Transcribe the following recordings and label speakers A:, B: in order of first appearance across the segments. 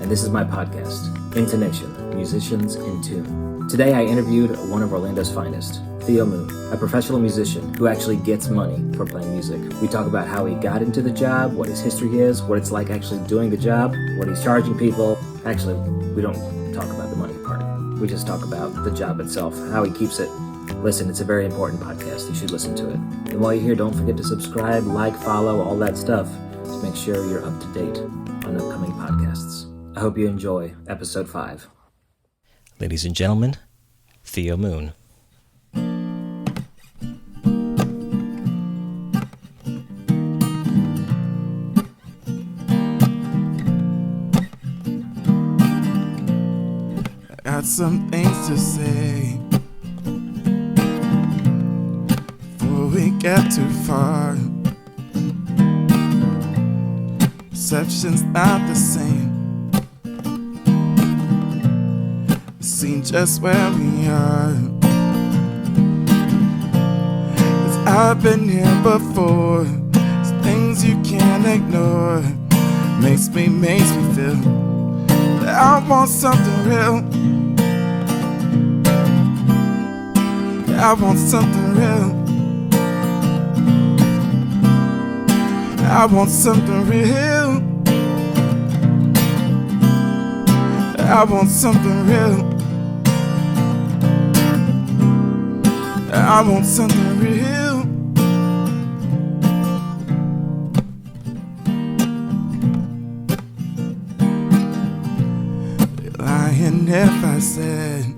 A: and this is my podcast, Intonation, Musicians in Tune. Today I interviewed one of Orlando's finest, Theo Moon, a professional musician who actually gets money for playing music. We talk about how he got into the job, what his history is, what it's like actually doing the job, what he's charging people. Actually, we don't talk about the money part. We just talk about the job itself, how he keeps it. Listen, it's a very important podcast. You should listen to it. And while you're here, don't forget to subscribe, like, follow, all that stuff to make sure you're up to date on upcoming podcasts. I hope you enjoy episode 5. Ladies and gentlemen, Theo Moon.
B: I got some things to say before we get too far. Perception's not the same. Seen just where we are. 'Cause I've been here before. It's things you can't ignore. Makes me feel that I want something real. I want something real. I want something real. I want something real. I want something real. Lying if I said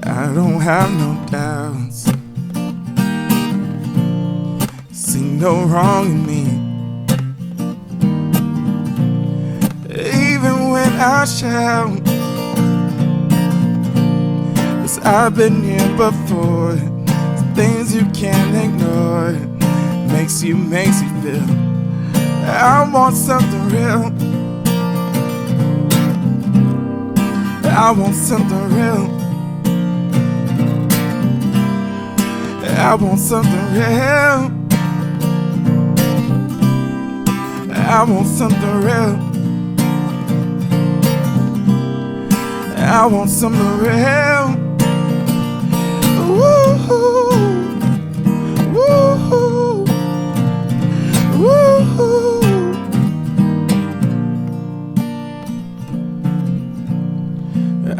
B: I don't have no doubts. See no wrong in me. Even when I shout, 'cause I've been here before. Things you can't ignore. Makes you feel I want something real. I want something real. I want something real. I want something real. I want something real. Woo-hoo. Woo-hoo. Woo-hoo.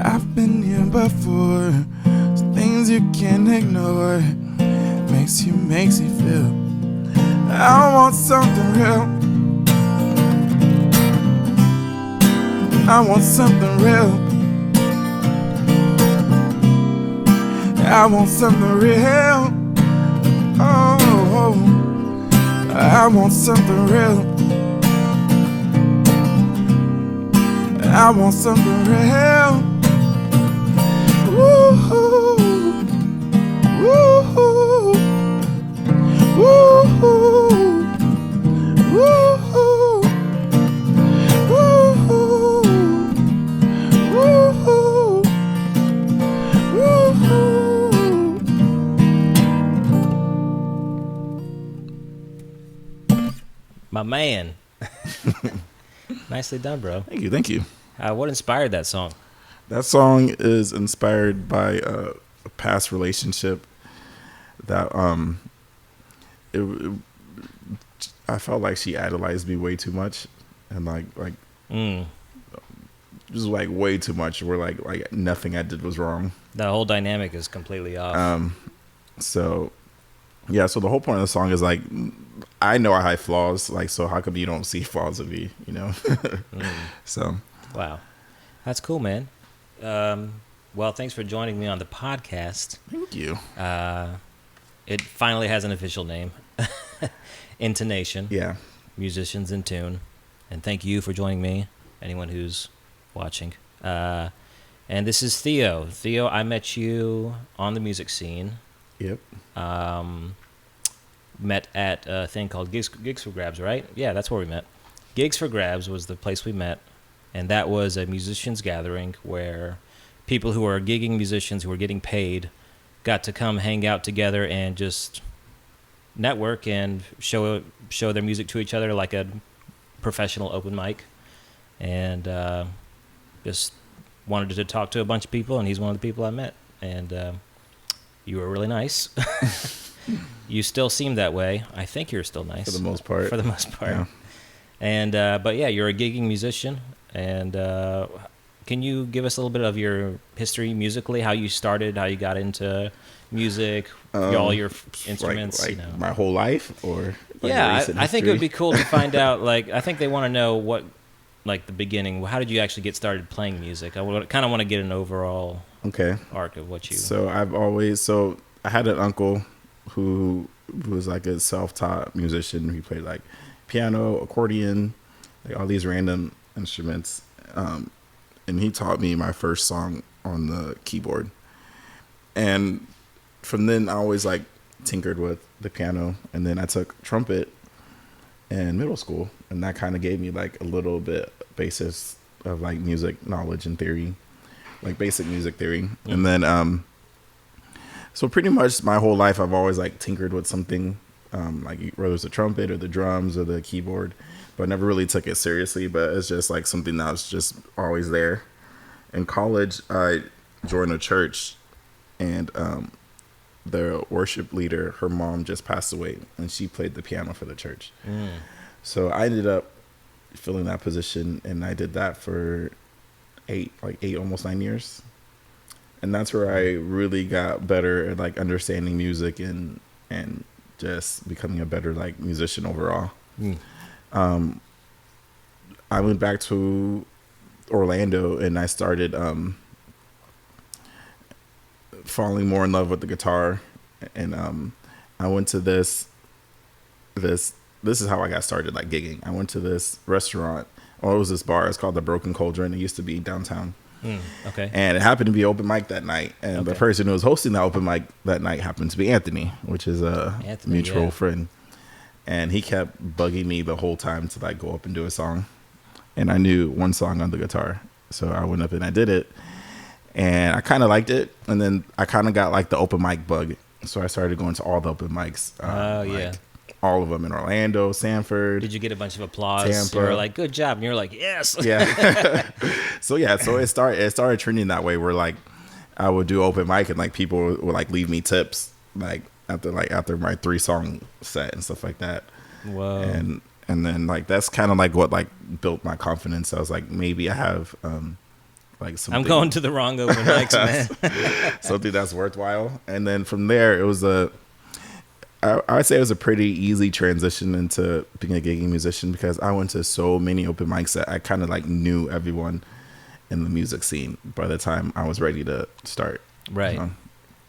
B: I've been here before. It's things you can't ignore. Makes you feel I want something real. I want something real. I want something real. Oh, I want something real. I want something real. Woo-hoo. Woo-hoo. Woo-hoo. Woo-hoo. Woo-hoo. Woo-hoo. Woo-hoo.
A: My man. Nicely done, bro.
B: Thank you.
A: What inspired that song?
B: That song is inspired by a past relationship that I felt like she idolized me way too much, and like just like way too much. Where like nothing I did was wrong.
A: The whole dynamic is completely off.
B: So yeah. So the whole point of the song is like, I know I have flaws. Like, so how come you don't see flaws in me? You know. So.
A: Wow, that's cool, man. Well, thanks for joining me on the podcast.
B: Thank you.
A: It finally has an official name. Intonation.
B: Yeah.
A: Musicians in Tune. And thank you for joining me, anyone who's watching. And this is Theo. Theo, I met you on the music scene.
B: Yep.
A: Met at a thing called Gigs for Grabs, right? Yeah, that's where we met. Gigs for Grabs was the place we met. And that was a musicians gathering where people who are gigging musicians who are getting paid got to come hang out together and just network and show their music to each other like a
C: professional open mic, and just wanted to talk to a bunch of people, and he's one of the people I met, and you were really nice. You still seem that way. I think you're still nice
B: For the most part.
C: For the most part.
B: Yeah.
C: And but yeah, you're a gigging musician, and can you give us a little bit of your history musically? How you started, how you got into music, all your instruments.
B: Like my whole life, or like
C: yeah, I think it would be cool to find out. Like, I think they want to know what, like, the beginning. How did you actually get started playing music? I kind of want to get an overall arc of what you.
B: So I had an uncle who was like a self-taught musician. He played like piano, accordion, like all these random instruments. And he taught me my first song on the keyboard. And from then I always like tinkered with the piano. And then I took trumpet in middle school, and that kind of gave me like a little bit basis of like music knowledge and theory, like basic music theory. Mm-hmm. And then so pretty much my whole life I've always like tinkered with something, like whether it's the trumpet or the drums or the keyboard, but I never really took it seriously. But it's just like something that was just always there. In college, I joined a church, and the worship leader, her mom just passed away, and she played the piano for the church. So I ended up filling that position, and I did that for eight, almost 9 years. And that's where I really got better at like understanding music and just becoming a better like musician overall. I went back to Orlando, and I started falling more in love with the guitar. And I went to this is how I got started like gigging. I went to this restaurant, or it was this bar. It's called the Broken Cauldron. It used to be downtown.
C: Okay.
B: And it happened to be open mic that night. And the person who was hosting the open mic that night happened to be Anthony, which is a mutual friend. And he kept bugging me the whole time to like go up and do a song. And I knew one song on the guitar. So I went up and I did it. And I kind of liked it. And then I kind of got like the open mic bug. So I started going to all the open mics. All of them in Orlando, Sanford.
C: Did you get a bunch of applause?
B: Tampa.
C: You were like, good job. And you're like, yes.
B: Yeah. So it started trending that way, where like I would do open mic, and like people would like leave me tips like after my 3-song set and stuff like that.
C: Whoa.
B: And then like that's kind of like what like built my confidence. I was like, maybe I have like something.
C: I'm going to the wrong open mics, man.
B: Something that's worthwhile. And then from there, it was I'd say it was a pretty easy transition into being a gigging musician, because I went to so many open mics that I kind of like knew everyone in the music scene by the time I was ready to start.
C: Right.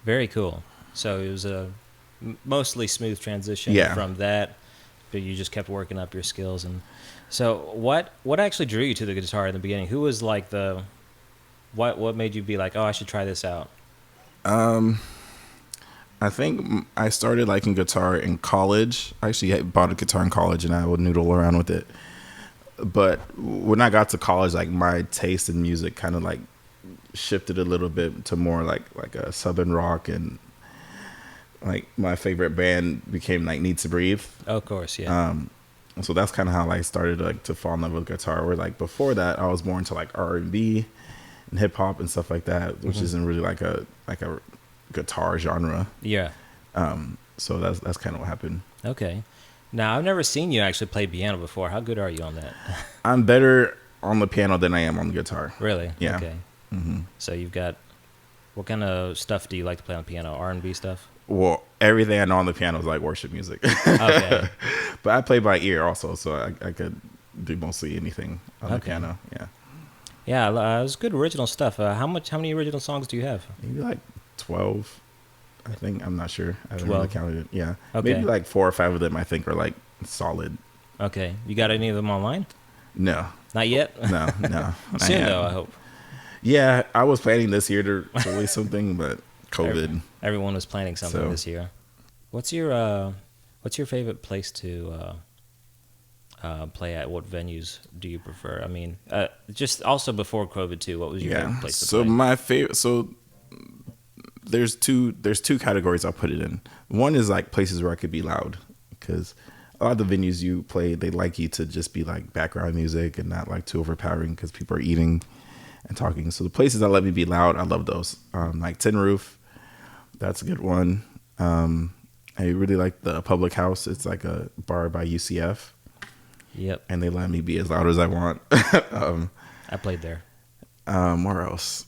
C: Very cool. So it was a mostly smooth transition from that, but you just kept working up your skills. And so what actually drew you to the guitar in the beginning? Who was like what made you be like, oh, I should try this out?
B: I think I started liking guitar in college. I actually bought a guitar in college, and I would noodle around with it. But when I got to college, like my taste in music kind of like shifted a little bit to more like a southern rock, and like my favorite band became like Need to Breathe.
C: Oh, of course, yeah.
B: So that's kind of how I started like to fall in love with guitar. Where like before that, I was more into like R&B and hip hop and stuff like that, which isn't really like a guitar genre.
C: Yeah.
B: So that's kind of what happened.
C: Okay. Now, I've never seen you actually play piano before. How good are you on that?
B: I'm better on the piano than I am on the guitar.
C: Really?
B: Yeah.
C: Okay. So you've got, what kind of stuff do you like to play on the piano? R&B stuff?
B: Well, everything I know on the piano is like worship music.
C: Okay.
B: But I play by ear also, so I could do mostly anything on the piano. Yeah.
C: Yeah, it was good original stuff. How many original songs do you have?
B: Maybe like 12, I think. I'm not sure. I haven't
C: 12?
B: really counted it. Yeah.
C: Okay.
B: Maybe like 4 or 5 of them I think are like solid.
C: Okay. You got any of them online?
B: No.
C: Not yet?
B: No.
C: Soon though, I hope.
B: Yeah, I was planning this year to release something, but COVID.
C: Everyone was planning something this year. What's your favorite place to play at? What venues do you prefer? I mean, just also before COVID too. What was your favorite place to play?
B: So my favorite. So there's two categories I'll put it in. One is like places where I could be loud, because a lot of the venues you play, they like you to just be like background music and not like too overpowering because people are eating and talking. So the places that let me be loud, I love those. Like Tin Roof, that's a good one. I really like the Public House. It's like a bar by UCF.
C: Yep.
B: And they let me be as loud as I want.
C: I played there.
B: Where else?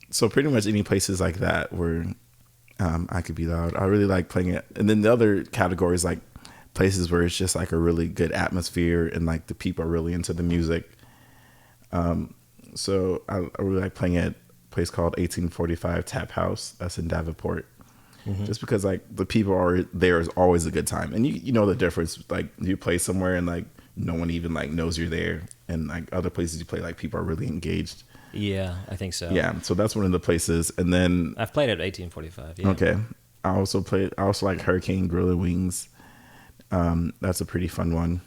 B: So pretty much any places like that where I could be loud. I really like playing it. And then the other category is like places where it's just like a really good atmosphere and like the people are really into the music. So I really like playing at a place called 1845 Tap House. That's in Davenport. Mm-hmm. Just because like the people are there is always a good time. And you know the difference. Like you play somewhere and like no one even like knows you're there. And like other places you play, like people are really engaged.
C: Yeah, I think so.
B: Yeah, so that's one of the places. And then
C: I've played at 1845. Yeah.
B: Okay. I also like Hurricane Grill and Wings. That's a pretty fun one.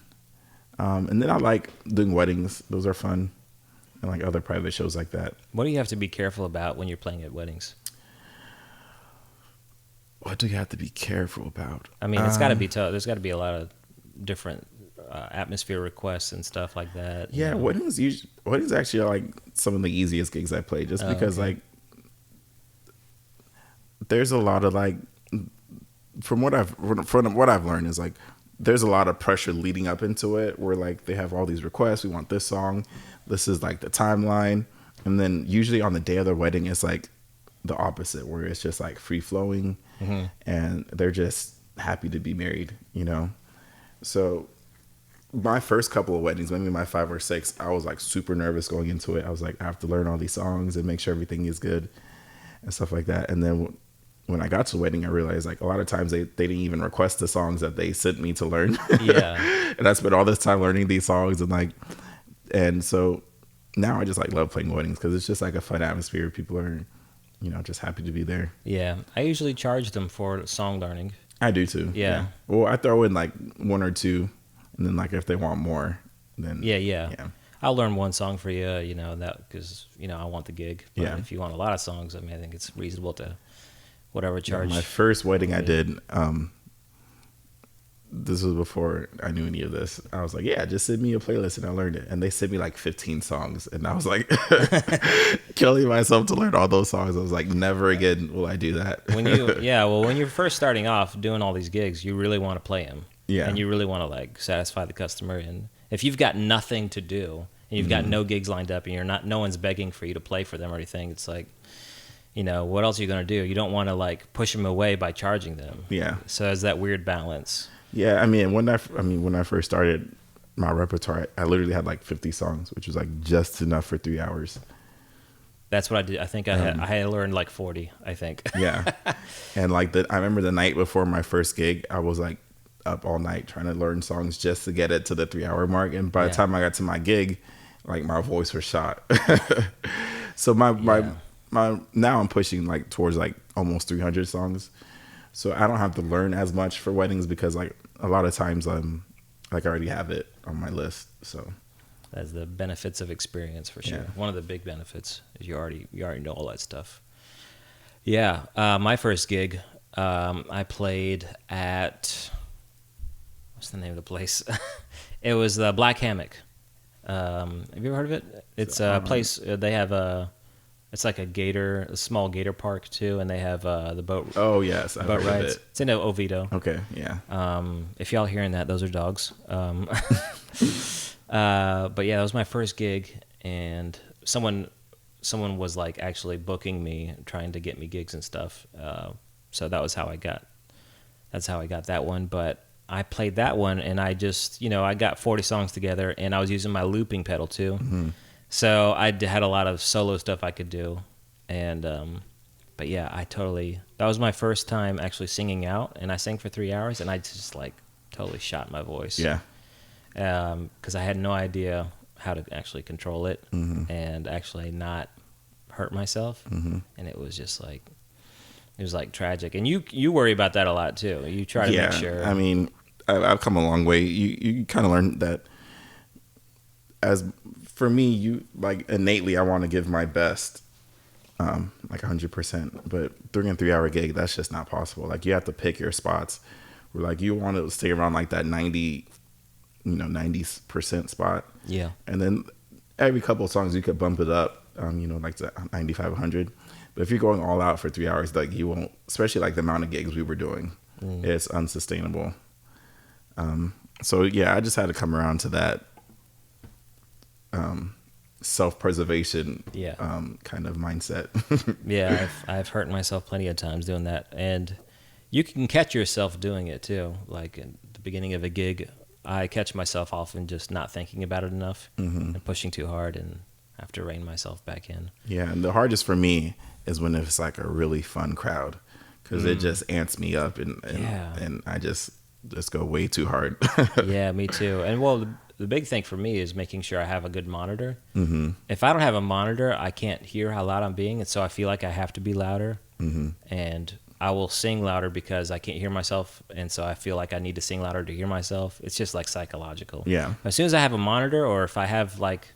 B: And then I like doing weddings. Those are fun. And like other private shows like that.
C: What do you have to be careful about when you're playing at weddings?
B: What do you have to be careful about?
C: I mean, it's got to be tough. There's got to be a lot of different atmosphere requests and stuff like that.
B: Yeah, weddings actually are like some of the easiest gigs I play, just because like there's a lot of like from what I've learned is like there's a lot of pressure leading up into it, where like they have all these requests. We want this song. This is like the timeline, and then usually on the day of their wedding, it's like the opposite, where it's just like free flowing, and they're just happy to be married, you know. So my first couple of weddings, maybe my 5 or 6, I was like super nervous going into it. I was like, I have to learn all these songs and make sure everything is good and stuff like that. And then when I got to the wedding, I realized like a lot of times they didn't even request the songs that they sent me to learn.
C: Yeah.
B: And I spent all this time learning these songs and so now I just like love playing weddings because it's just like a fun atmosphere. People are, you know, just happy to be there.
C: Yeah. I usually charge them for song learning.
B: I do too.
C: Yeah.
B: Well, I throw in like 1 or 2, and then like if they want more, then
C: yeah. I'll learn one song for you, you know, that because you know I want the gig. But if you want a lot of songs, I mean, I think it's reasonable to whatever charge.
B: My first wedding I did, this was before I knew any of this. I was like, yeah, just send me a playlist, and I learned it. And they sent me like 15 songs, and I was like, killing myself to learn all those songs. I was like, never again will I do that.
C: When you're first starting off doing all these gigs, you really want to play them. Yeah. And you really want to like satisfy the customer. And if you've got nothing to do and you've got no gigs lined up and no one's begging for you to play for them or anything, it's like, you know, what else are you going to do? You don't want to like push them away by charging them. Yeah. So it's that weird balance.
B: Yeah. I mean, when I first started my repertoire, I literally had like 50 songs, which was like just enough for 3 hours.
C: That's what I did. I think I had learned like 40, I think.
B: Yeah. And like I remember the night before my first gig, I was like up all night trying to learn songs just to get it to the 3-hour mark. And by the time I got to my gig, like my voice was shot. So my now I'm pushing like towards like almost 300 songs. So I don't have to learn as much for weddings because like a lot of times I'm like I already have it on my list. So
C: that's the benefits of experience for sure. Yeah. One of the big benefits is you already know all that stuff. Yeah. My first gig, I played at, what's the name of the place? It was the Black Hammock. Have you ever heard of it? It's a place, they have it's like a small gator park too, and they have the boat. Oh yes, boat rides. It's in Oviedo. Okay, yeah. If y'all hearing that, those are dogs. But yeah, that was my first gig, and someone was like actually booking me, trying to get me gigs and stuff. So that was how I got. That's how I got that one. But I played that one, and I just, I got 40 songs together, and I was using my looping pedal too. Mm-hmm. So I had a lot of solo stuff I could do, and but yeah, that was my first time actually singing out, and I sang for 3 hours, and I just like totally shot my voice. Yeah. Because I had no idea how to actually control it and actually not hurt myself, and it was just like tragic. And you worry about that a lot too. You try to make sure. I mean,
B: I've come a long way. You kind of learn that as. For me, you like innately, I want to give my best, like 100%. But during a 3-hour gig, that's just not possible. Like you have to pick your spots where like you want to stay around like that 90% spot.
C: Yeah.
B: And then every couple of songs you could bump it up, like to 95, 100. But if you're going all out for 3 hours, like you won't, especially like the amount of gigs we were doing, it's unsustainable. So yeah, I just had to come around to that self-preservation kind of mindset.
C: Yeah, I've hurt myself plenty of times doing that, and you can catch yourself doing it too. Like at the beginning of a gig, I catch myself often just not thinking about it enough and pushing too hard, and have to rein myself back in.
B: Yeah, and the hardest for me is when it's like a really fun crowd, because it just ants me up, and I just go way too hard.
C: Yeah, me too. And well, the big thing for me is making sure I have a good monitor. If I don't have a monitor, I can't hear how loud I'm being, and so I feel like I have to be louder. And I will sing louder because I can't hear myself, and so I feel like I need to sing louder to hear myself. It's just like psychological.
B: Yeah.
C: As soon as I have a monitor, or if I have like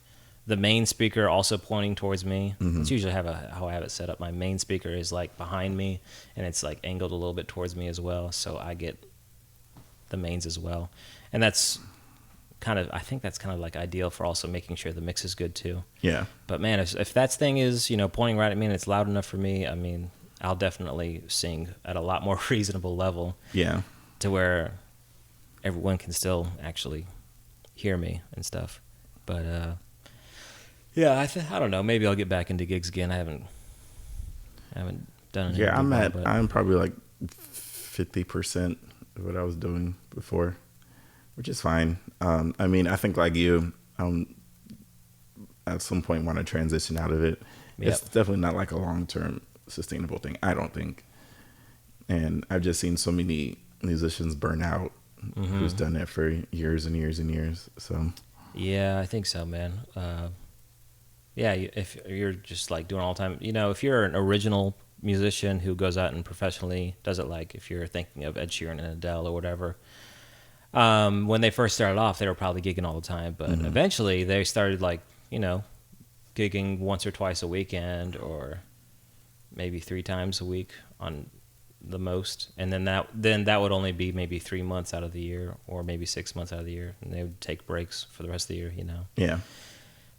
C: the main speaker also pointing towards me, it's usually how I have it set up. My main speaker is like behind me, and it's like angled a little bit towards me as well, so I get the mains as well. And I think that's kind of like ideal for also making sure the mix is good too.
B: Yeah.
C: But man, if that thing is, pointing right at me and it's loud enough for me, I mean, I'll definitely sing at a lot more reasonable level.
B: Yeah.
C: To where everyone can still actually hear me and stuff. But yeah, I don't know. Maybe I'll get back into gigs again. I haven't done it.
B: Yeah, I'm probably like 50% of what I was doing before, which is fine. I mean, I think like you, at some point want to transition out of it. Yep. It's definitely not like a long-term sustainable thing, I don't think. And I've just seen so many musicians burn out who's done it for years and years and years. So
C: yeah, I think so, man. Yeah, if you're just like doing all the time, if you're an original musician who goes out and professionally does it, like if you're thinking of Ed Sheeran and Adele or whatever, when they first started off, they were probably gigging all the time, but eventually they started like, gigging once or twice a weekend, or maybe 3 times a week on the most, and then that would only be maybe 3 months out of the year, or maybe 6 months out of the year, and they would take breaks for the rest of the year.
B: Yeah.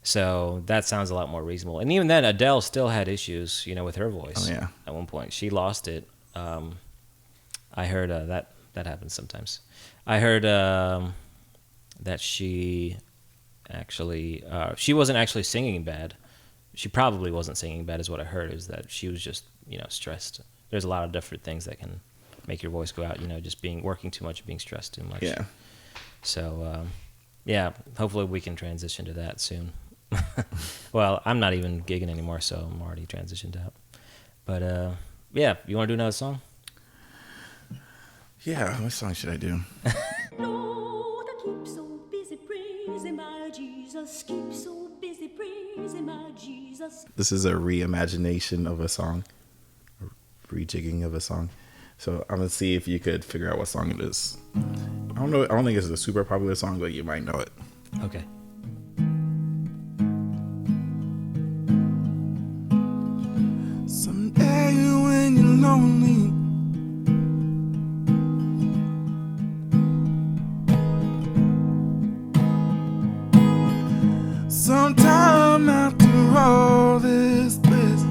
C: So that sounds a lot more reasonable. And even then, Adele still had issues, with her voice.
B: Oh, yeah.
C: At one point, she lost it. I heard that happens sometimes. I heard that she wasn't actually singing bad. She probably wasn't singing bad, is what I heard. Is that she was just stressed. There's a lot of different things that can make your voice go out. Just working too much, being stressed too much.
B: Yeah.
C: So yeah, hopefully we can transition to that soon. Well, I'm not even gigging anymore, so I'm already transitioned out. But yeah, you want to do another song?
B: Yeah, what song should I do?
D: Lord, I keep so busy praising my Jesus. Keep so busy praising my Jesus.
B: This is a reimagination of a song, a rejigging of a song. So I'm gonna see if you could figure out what song it is. I don't know. I don't think it's a super popular song, but you might know it.
C: Okay.
E: Someday when you're lonely, sometime after all this bliss,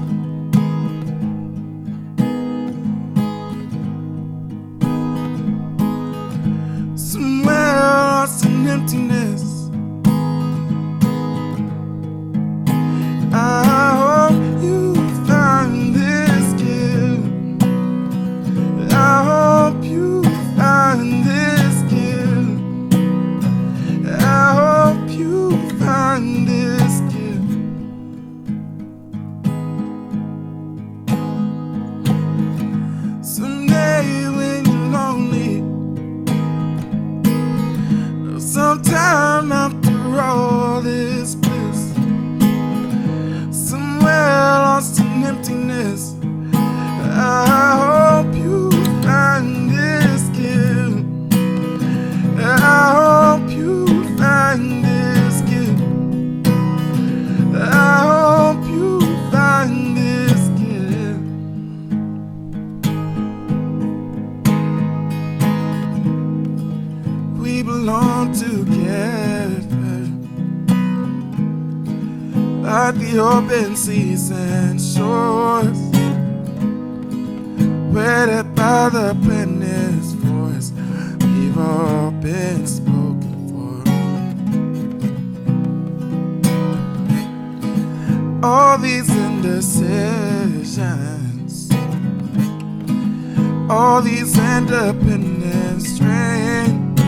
E: somewhere lost in emptiness, I hope you find this gift. I hope you find this gift. I hope you find this gift. Someday when you're lonely, sometime after all this bliss, somewhere lost in emptiness, I hope you find this gift. I hope you find this gift. like the open seas and shores, weighted by the plainest voice. We've all been spoken for. All these indecisions, all these independent strains.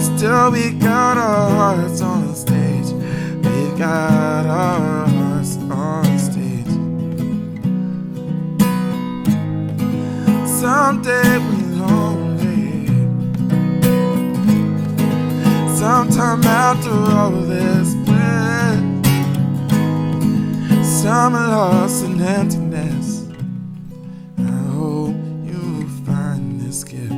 E: Still we got our hearts on stage. We got our hearts on stage. Someday we're lonely. Sometime after all this bliss, some lost in emptiness. I hope you find this gift.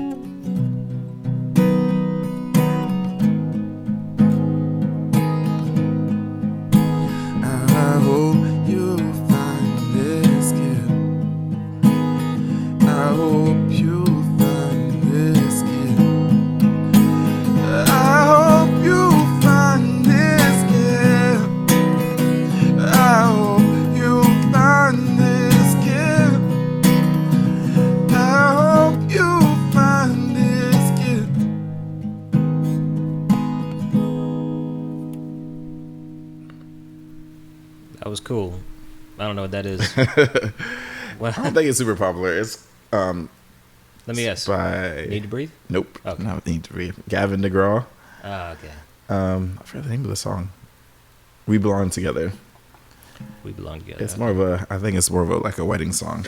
C: That was cool. I don't know what that is.
B: What? I don't think it's super popular. It's
C: let me guess.
B: By
C: Need to Breathe?
B: Nope.
C: Okay.
B: Not Need to Breathe. Gavin DeGraw.
C: Oh, okay.
B: I forgot the name of the song. We Belong Together.
C: We Belong Together.
B: It's more of a. I think it's more of a like a wedding song.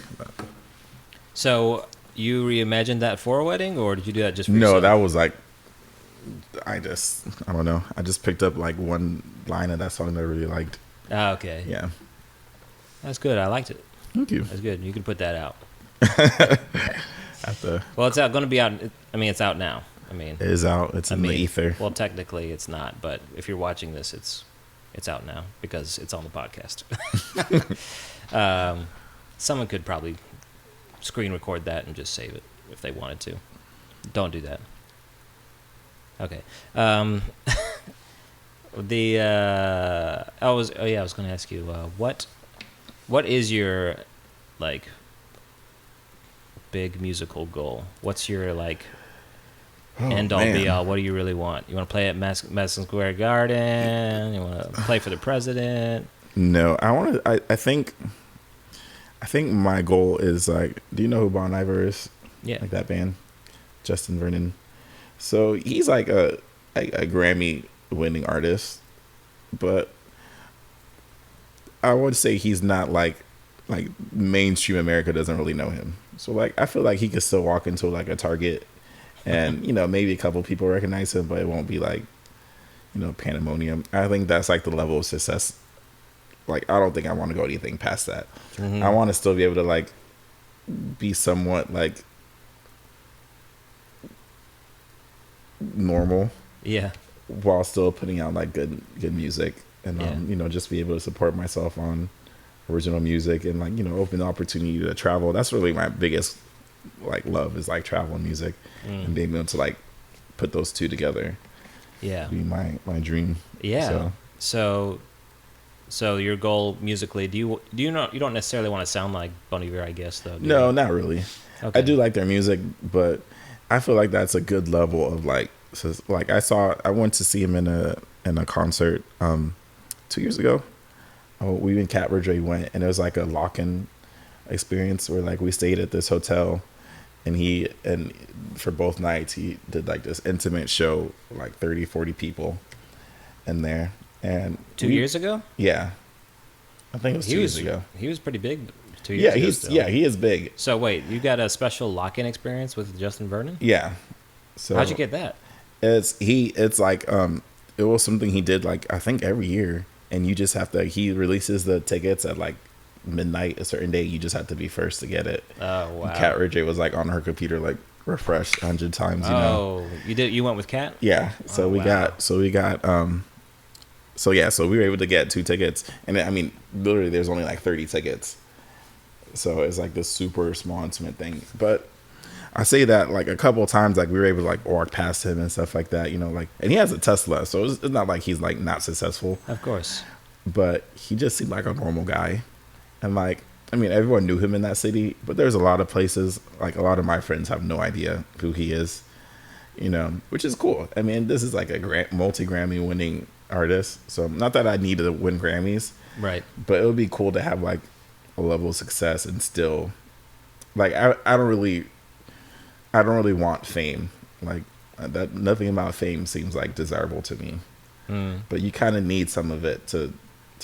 C: So you reimagined that for a wedding, or did you do that just for
B: No,
C: yourself?
B: that was like. I don't know. I just picked up like one line of that song that I really liked.
C: Oh, okay.
B: Yeah.
C: That's good. I liked it.
B: Thank you.
C: That's good. You can put that out.
B: Well,
C: it's going to be out. I mean, it's out now. I mean,
B: it is out. It's in the ether.
C: Well, technically, it's not. But if you're watching this, it's out now because it's on the podcast. Someone could probably screen record that and just save it if they wanted to. Don't do that. Okay. I was going to ask you what is your like big musical goal? What's your like end all be all? What do you really want? You want to play at Madison Square Garden? You want to play for the president?
B: No, I think my goal is like, do you know who Bon Iver is?
C: Yeah,
B: like that band, Justin Vernon. So he's like a Grammy winning artist, but I would say he's not like mainstream America doesn't really know him. So like I feel like he could still walk into like a Target and maybe a couple people recognize him, but it won't be like pandemonium. I think that's like the level of success. Like I don't think I want to go anything past that. Mm-hmm. I want to still be able to like be somewhat like normal, while still putting out like good music, and just be able to support myself on original music and like open the opportunity to travel. That's really my biggest like love is like travel and music, and being able to like put those two together. Yeah, be my dream.
C: Yeah. So your goal musically, do you not, you don't necessarily want to sound like Bon Iver, I guess, though?
B: No, not really. Okay. I do like their music, but I feel like that's a good level of like. So like I went to see him in a concert 2 years ago. We in Cat Ridgway went, and it was like a lock-in experience where like we stayed at this hotel, and for both nights he did like this intimate show, like 30-40 people in there. And
C: 2 years ago?
B: Yeah, I think it was 2 years ago.
C: He was pretty big 2 years ago.
B: He is big.
C: So wait, you got a special lock-in experience with Justin Vernon?
B: Yeah. So
C: how'd you get that?
B: It's like it was something he did like I think every year, and you just have to. He releases the tickets at like midnight a certain day. You just have to be first to get it. Oh wow! Kat Ridgway was like on her computer like refreshed 100 times.
C: You did. You went with Kat?
B: Yeah. So we got. So we were able to get 2 tickets, and I mean literally there's only like 30 tickets. So it's like this super small intimate thing, but. I say that like a couple of times, like we were able to like walk past him and stuff like that, like, and he has a Tesla, so it's not like he's like not successful.
C: Of course.
B: but he just seemed like a normal guy. And like, I mean, everyone knew him in that city, but there's a lot of places, like a lot of my friends have no idea who he is, you know, which is cool. I mean, this is like a multi-Grammy winning artist. So not that I need to win Grammys,
C: Right.
B: but it would be cool to have like a level of success and still, like, I don't really want fame. Like that, nothing about fame seems like desirable to me. But you kind of need some of it to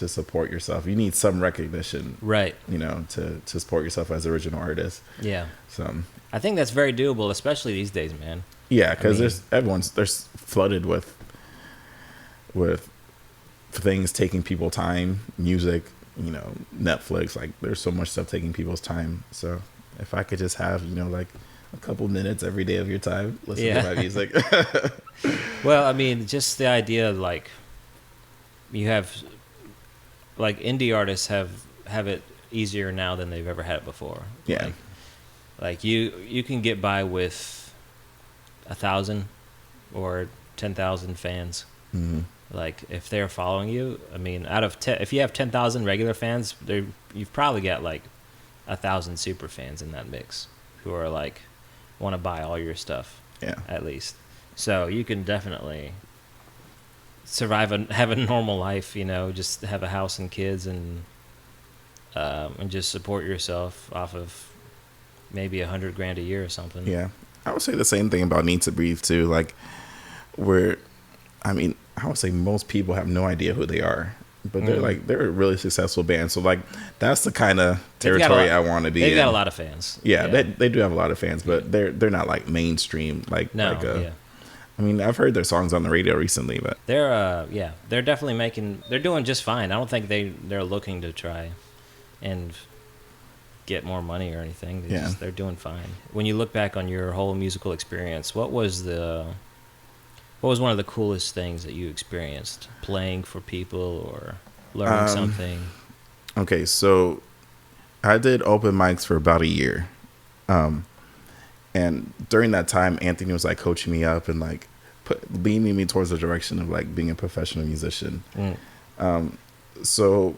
B: support yourself. You need some recognition,
C: Right.
B: you know, to support yourself as an original artist.
C: Yeah.
B: So
C: I think that's very doable, especially these days, man.
B: yeah, because there's flooded with things taking people time, music, you know, Netflix. Like there's so much stuff taking people's time. So if I could just have, you know, like a couple minutes every day of your time listening to my music.
C: Well, I mean, just the idea, like, you have, like, indie artists have it easier now than they've ever had it before.
B: Yeah.
C: Like you can get by with 1,000 or 10,000 fans.
B: Mm-hmm.
C: Like, if they're following you, I mean, if you have 10,000 regular fans, you've probably got like 1,000 super fans in that mix who are like want to buy all your stuff.
B: Yeah.
C: At least, so you can definitely survive and have a normal life. You know, just have a house and kids and just support yourself off of maybe $100,000 a year or something.
B: Yeah, I would say the same thing about Need to Breathe too. Like, I would say most people have no idea who they are, but they're a really successful band. So like, that's the kind of territory I want to be in.
C: They've got a lot of fans.
B: Yeah, they do have a lot of fans, but they're not like mainstream. I mean, I've heard their songs on the radio recently, but
C: they're definitely they're doing just fine. I don't think they're looking to try and get more money or anything. They're doing fine. When you look back on your whole musical experience, what was one of the coolest things that you experienced playing for people or learning something?
B: Okay, so I did open mics for about a year. And during that time, Anthony was like coaching me up and like leaning me towards the direction of like being a professional musician. So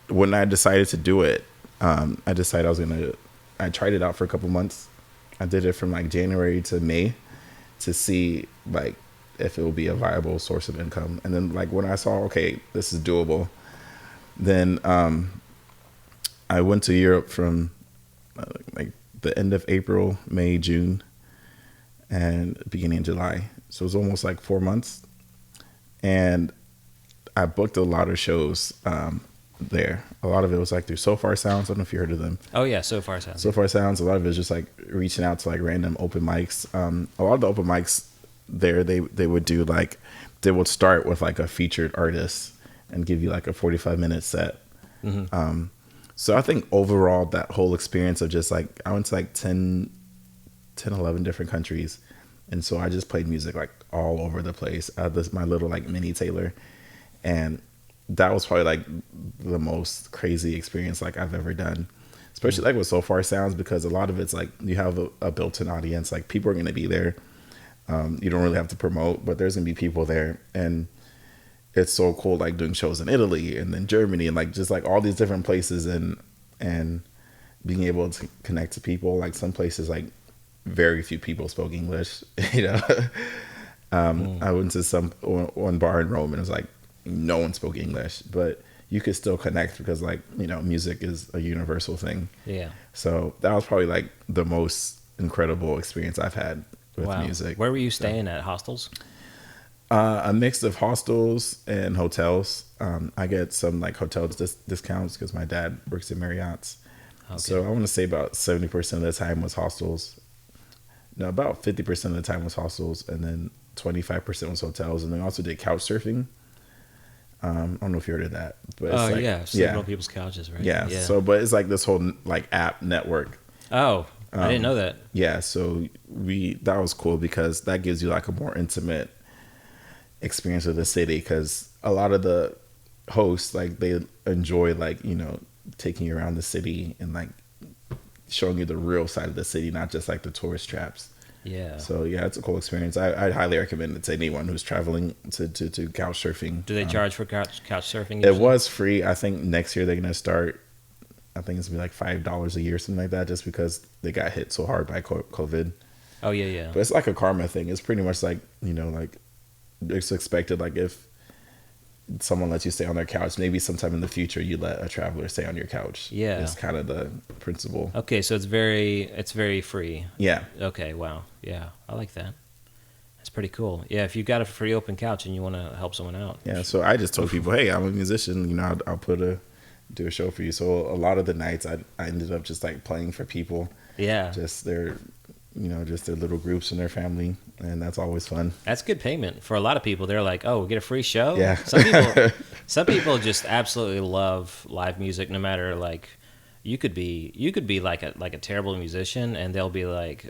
B: when I decided to do it, I decided I tried it out for a couple months. I did it from like January to May to see like if it will be a viable source of income. And then like when I saw, okay, this is doable, then I went to Europe from like the end of April, May, June, and beginning of July. So it was almost like 4 months. And I booked a lot of shows there. A lot of it was like through So Far Sounds. I don't know if you heard of them.
C: Oh yeah, So Far Sounds.
B: So Far Sounds. A lot of it was just like reaching out to like random open mics. A lot of the open mics there, they would do like, they would start with like a featured artist and give you like a 45-minute set. Mm-hmm. So I think overall that whole experience of just like, I went to like 10, 11 different countries. And so I just played music like all over the place. I had my little like mini Taylor. And that was probably like the most crazy experience like I've ever done. Especially like with So Far Sounds, because a lot of it's like you have a built-in audience. Like people are going to be there. You don't really have to promote, but there's going to be people there. And it's so cool, like doing shows in Italy and then Germany and like just like all these different places and being able to connect to people. Like some places, like very few people spoke English, you know. I went to one bar in Rome and it was like no one spoke English, but you could still connect because like, you know, music is a universal thing. Yeah. So that was probably like the most incredible experience I've had with music.
C: Where were you staying at? Hostels?
B: A mix of hostels and hotels. I get some like hotel discounts because my dad works at Marriott's. Okay. So I want to say about 70% of the time was hostels. No, about 50% of the time was hostels, and then 25% was hotels, and then I also did couch surfing. I don't know if you heard of that, but it's like,
C: sleeping on people's couches, right?
B: Yeah. So, but it's like this whole like app network.
C: Oh, I didn't know that.
B: Yeah. So that was cool because that gives you like a more intimate experience of the city, because a lot of the hosts, like, they enjoy like, you know, taking you around the city and like showing you the real side of the city, not just like the tourist traps.
C: Yeah.
B: So yeah, it's a cool experience. I highly recommend it to anyone who's traveling to couch surfing.
C: Do they charge for couch surfing?
B: It was free. I think next year they're gonna start. I think it's gonna be like $5 a year, something like that, just because they got hit so hard by COVID.
C: Oh yeah.
B: But it's like a karma thing. It's pretty much like, like it's expected. Like if someone lets you stay on their couch, maybe sometime in the future you let a traveler stay on your couch.
C: Yeah,
B: it's kind of the principle.
C: Okay, so it's very free.
B: Yeah.
C: Okay. Wow. Yeah, I like that. That's pretty cool. Yeah, if you've got a free open couch and you want to help someone out.
B: Yeah. So I just told people, hey, I'm a musician. I'll do a show for you. So a lot of the nights I ended up just like playing for people.
C: Yeah.
B: Just their little groups and their family, and that's always fun.
C: That's good payment for a lot of people. They're like, oh, we get a free show.
B: Yeah.
C: Some people just absolutely love live music. No matter, like, you could be like a terrible musician, and they'll be like,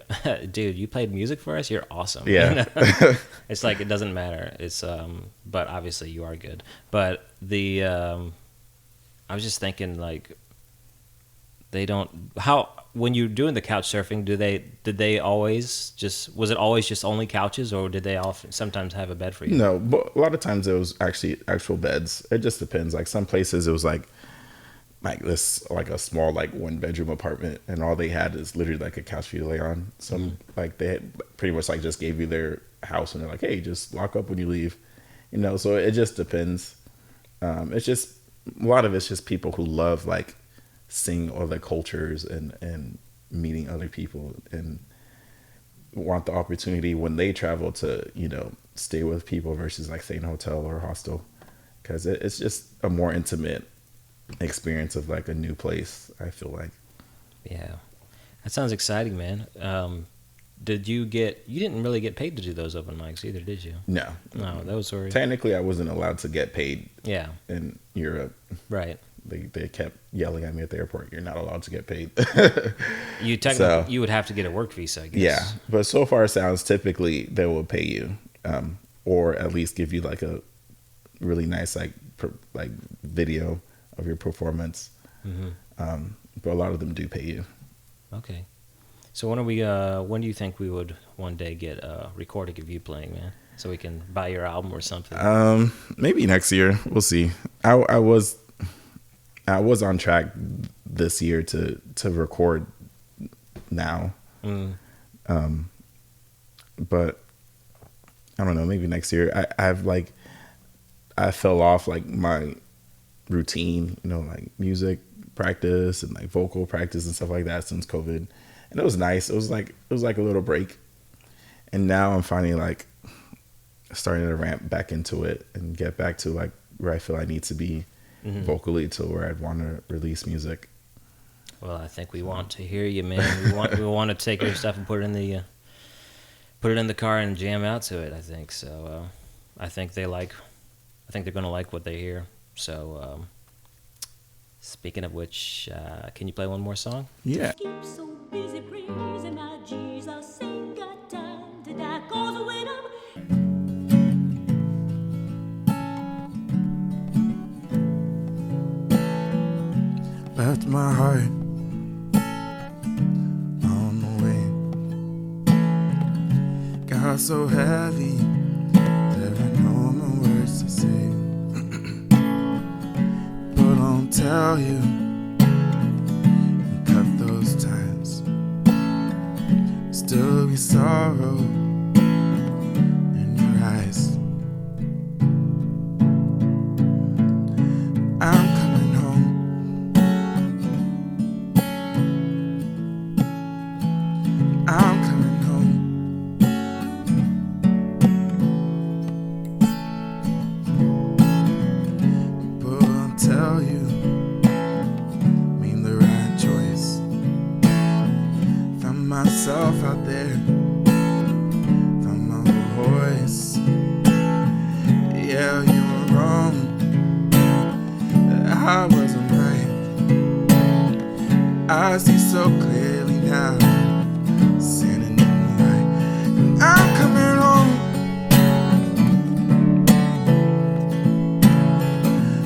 C: dude, you played music for us. You're awesome.
B: Yeah.
C: It's like, it doesn't matter. It's but obviously you are good. But I was just thinking, like, when you're doing the couch surfing, did they always was it always just only couches, or did they sometimes have a bed for you?
B: No, but a lot of times it was actually actual beds. It just depends. Like some places it was like this, like a small, like 1-bedroom apartment, and all they had is literally like a couch for you to lay on. Some like they had pretty much like just gave you their house, and they're like, hey, just lock up when you leave. So it just depends. It's just a lot of it's just people who love like seeing other cultures and meeting other people, and want the opportunity when they travel to stay with people versus like stay in a hotel or hostel, because it's just a more intimate experience of like a new place, I feel like.
C: Yeah, that sounds exciting, man. You didn't really get paid to do those open mics either, did you?
B: No,
C: those were
B: technically I wasn't allowed to get paid.
C: Yeah,
B: in Europe,
C: right.
B: They kept yelling at me at the airport, you're not allowed to get paid.
C: You would have to get a work visa, I guess.
B: Yeah, but so far it sounds typically they will pay you, or at least give you like a really nice like video of your performance. But a lot of them do pay you.
C: Okay, so when do you think we would one day get a recording of you playing, man, so we can buy your album or something?
B: Maybe next year. We'll see. I was on track this year to record now. But I don't know, maybe next year. I fell off like my routine, like music practice and like vocal practice and stuff like that since COVID. And it was nice. It was like a little break. And now I'm finally like starting to ramp back into it and get back to like where I feel I need to be vocally, to where I'd want to release music.
C: Well, I think we want to hear you, man. We want to take your stuff and put it in the car and jam out to it. I think so. I think they're going to like what they hear. So, speaking of which, can you play one more song?
B: Yeah.
D: Keep so busy praising my Jesus, ain't got time to die, 'cause when I'm
E: left my heart on the way. Got so heavy, there are no more words to say. But I'll tell you, cut those ties. Still be sorrow in your eyes. I'm coming home. I'm coming home. But I'll tell you, made the right choice. Found myself out there, found my voice. Yeah, you were wrong, I wasn't right. I see so clearly now, standing in the light. And I'm coming home,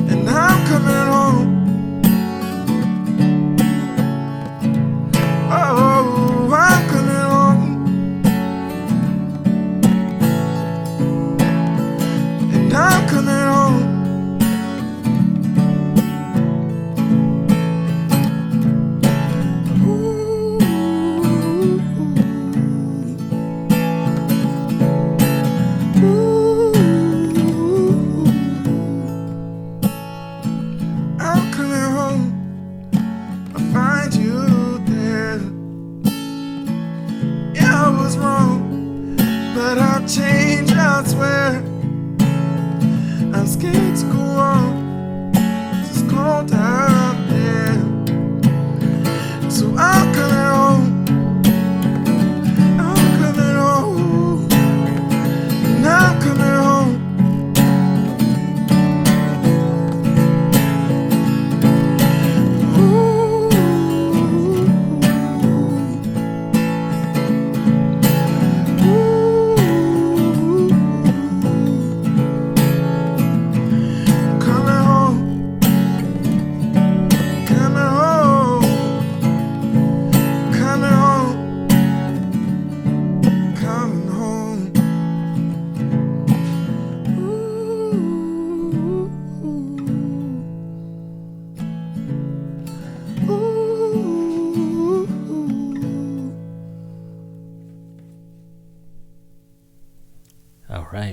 E: and I'm coming home. Oh, I'm coming home.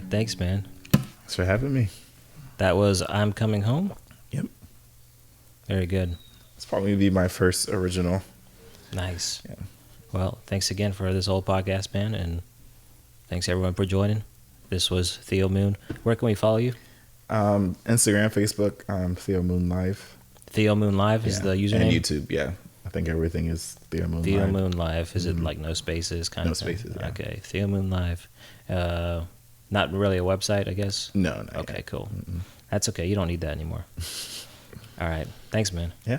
C: right. Thanks, man.
B: Thanks for having me.
C: That was I'm Coming Home?
B: Yep.
C: Very good.
B: It's probably be my first original.
C: Nice.
B: Yeah.
C: Well, thanks again for this whole podcast, man, and thanks everyone for joining. This was Theo Moon. Where can we follow you?
B: Instagram, Facebook, Theo Moon Live.
C: Theo Moon Live is the username?
B: And YouTube, yeah. I think everything is Theo Moon Live.
C: Theo Moon Live. Is it like no spaces kind of thing?
B: No spaces, yeah.
C: Okay, Theo Moon Live. Not really a website, I guess?
B: No.
C: Okay,
B: yet.
C: cool.
B: Mm-mm.
C: That's okay. You don't need that anymore. All right. Thanks, man.
B: Yeah.